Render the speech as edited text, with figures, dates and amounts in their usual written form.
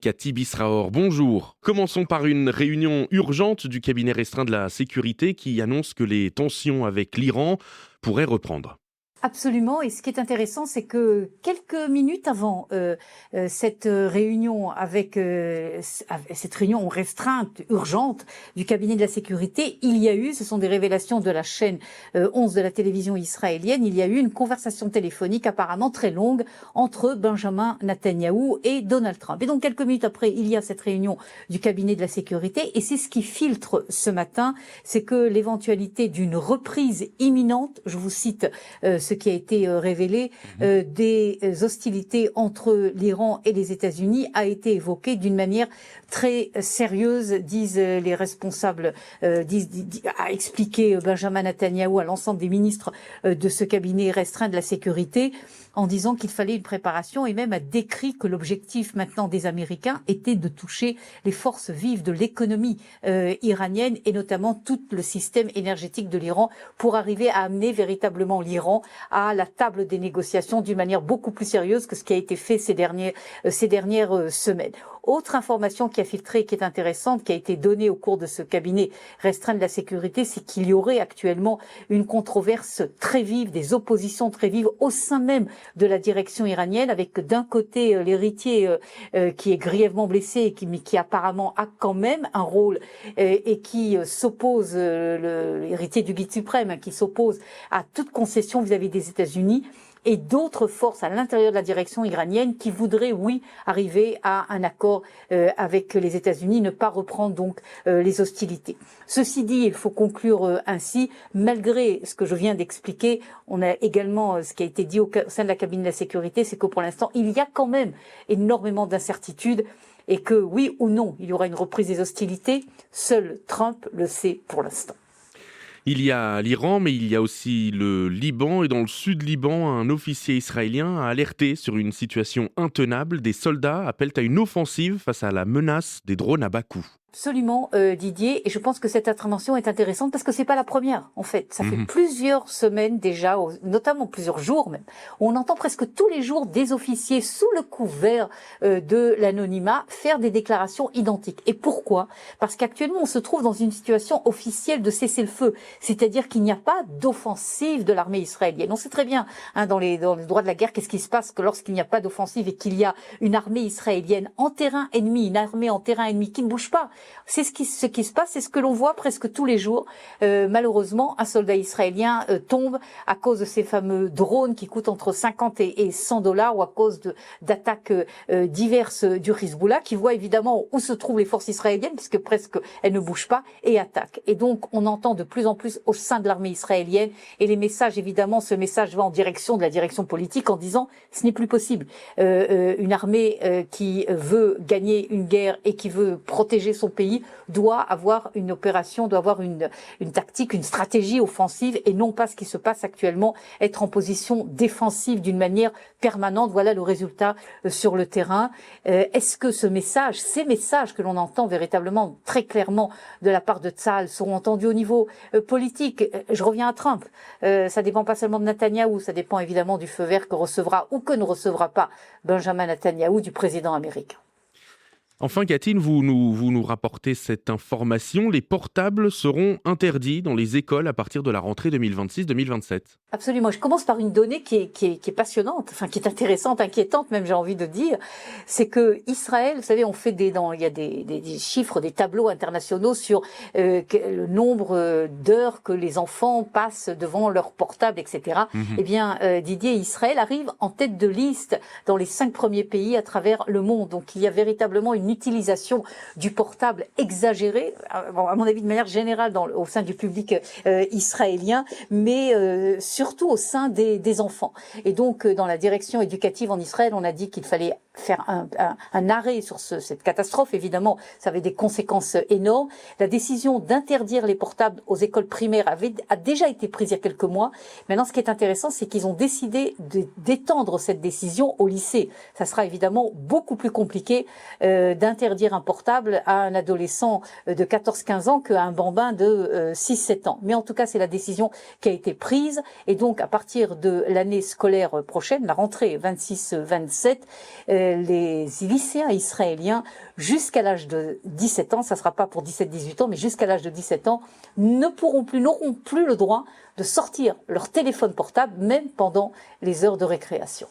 Cathy Bisraor, bonjour. Commençons par une réunion urgente du cabinet restreint de la sécurité qui annonce que les tensions avec l'Iran pourraient reprendre. Absolument. Et ce qui est intéressant, c'est que quelques minutes avant cette réunion cette réunion restreinte, urgente du cabinet de la sécurité, ce sont des révélations de la chaîne 11 de la télévision israélienne, il y a eu une conversation téléphonique apparemment très longue entre Benjamin Netanyahou et Donald Trump. Et donc quelques minutes après, il y a cette réunion du cabinet de la sécurité et c'est ce qui filtre ce matin, c'est que l'éventualité d'une reprise imminente, je vous cite ce qui a été révélé, des hostilités entre l'Iran et les États-Unis a été évoqué d'une manière très sérieuse, disent les responsables, a expliqué Benjamin Netanyahou à l'ensemble des ministres de ce cabinet restreint de la sécurité, en disant qu'il fallait une préparation et même a décrit que l'objectif maintenant des Américains était de toucher les forces vives de l'économie iranienne et notamment tout le système énergétique de l'Iran pour arriver à amener véritablement l'Iran à la table des négociations d'une manière beaucoup plus sérieuse que ce qui a été fait ces dernières semaines. Autre information qui a filtré, qui est intéressante, qui a été donnée au cours de ce cabinet restreint de la sécurité, c'est qu'il y aurait actuellement une controverse très vive, des oppositions très vives au sein même de la direction iranienne, avec d'un côté l'héritier qui est grièvement blessé, mais qui apparemment a quand même un rôle et qui s'oppose, l'héritier du guide suprême, qui s'oppose à toute concession vis-à-vis des États-Unis, et d'autres forces à l'intérieur de la direction iranienne qui voudraient, oui, arriver à un accord avec les États-Unis, ne pas reprendre donc les hostilités. Ceci dit, il faut conclure ainsi, malgré ce que je viens d'expliquer, on a également ce qui a été dit au sein de la cabine de la sécurité, c'est que pour l'instant, il y a quand même énormément d'incertitudes et que oui ou non, il y aura une reprise des hostilités. Seul Trump le sait pour l'instant. Il y a l'Iran, mais il y a aussi le Liban. Et dans le sud Liban, un officier israélien a alerté sur une situation intenable. Des soldats appellent à une offensive face à la menace des drones à bas coût. Absolument, Didier, et je pense que cette intervention est intéressante parce que c'est pas la première, en fait. Ça fait plusieurs semaines déjà, notamment plusieurs jours même, où on entend presque tous les jours des officiers sous le couvert de l'anonymat faire des déclarations identiques. Et pourquoi ? Parce qu'actuellement, on se trouve dans une situation officielle de cessez-le-feu, c'est-à-dire qu'il n'y a pas d'offensive de l'armée israélienne. On sait très bien, dans les droits de la guerre, qu'est-ce qui se passe que lorsqu'il n'y a pas d'offensive et qu'il y a une armée israélienne en terrain ennemi, une armée en terrain ennemi qui ne bouge pas. C'est ce qui se passe, c'est ce que l'on voit presque tous les jours. Malheureusement, un soldat israélien tombe à cause de ces fameux drones qui coûtent entre 50 et 100 dollars ou à cause d'attaques diverses du Hezbollah qui voit évidemment où se trouvent les forces israéliennes puisque presque elles ne bougent pas et attaquent. Et donc, on entend de plus en plus au sein de l'armée israélienne et les messages, évidemment, ce message va en direction de la direction politique en disant ce n'est plus possible. Une armée qui veut gagner une guerre et qui veut protéger son pays doit avoir une opération, doit avoir une tactique, une stratégie offensive et non pas ce qui se passe actuellement, être en position défensive d'une manière permanente. Voilà le résultat sur le terrain. Est-ce que ces messages que l'on entend véritablement très clairement de la part de Tsahal seront entendus au niveau politique? Je reviens à Trump. Ça dépend pas seulement de Netanyahou, ça dépend évidemment du feu vert que recevra ou que ne recevra pas Benjamin Netanyahou du président américain. Enfin, Cathy, vous nous rapportez cette information. Les portables seront interdits dans les écoles à partir de la rentrée 2026-2027. Absolument. Je commence par une donnée qui est passionnante, enfin qui est intéressante, inquiétante même, j'ai envie de dire. C'est que Israël, vous savez, il y a des chiffres, des tableaux internationaux sur le nombre d'heures que les enfants passent devant leur portable, etc. Eh bien, Didier, Israël arrive en tête de liste dans les 5 premiers pays à travers le monde. Donc, il y a véritablement une utilisation du portable exagérée, à mon avis de manière générale au sein du public israélien, mais surtout au sein des enfants. Et donc, dans la direction éducative en Israël, on a dit qu'il fallait faire un arrêt sur cette catastrophe. Évidemment, ça avait des conséquences énormes. La décision d'interdire les portables aux écoles primaires a déjà été prise il y a quelques mois. Maintenant, ce qui est intéressant, c'est qu'ils ont décidé d'étendre cette décision au lycée. Ça sera évidemment beaucoup plus compliqué d'interdire un portable à un adolescent de 14-15 ans qu'à un bambin de 6-7 ans. Mais en tout cas, c'est la décision qui a été prise. Et donc, à partir de l'année scolaire prochaine, la rentrée 26-27, les lycéens israéliens, jusqu'à l'âge de 17 ans, ça ne sera pas pour 17-18 ans, mais jusqu'à l'âge de 17 ans, n'auront plus le droit de sortir leur téléphone portable, même pendant les heures de récréation.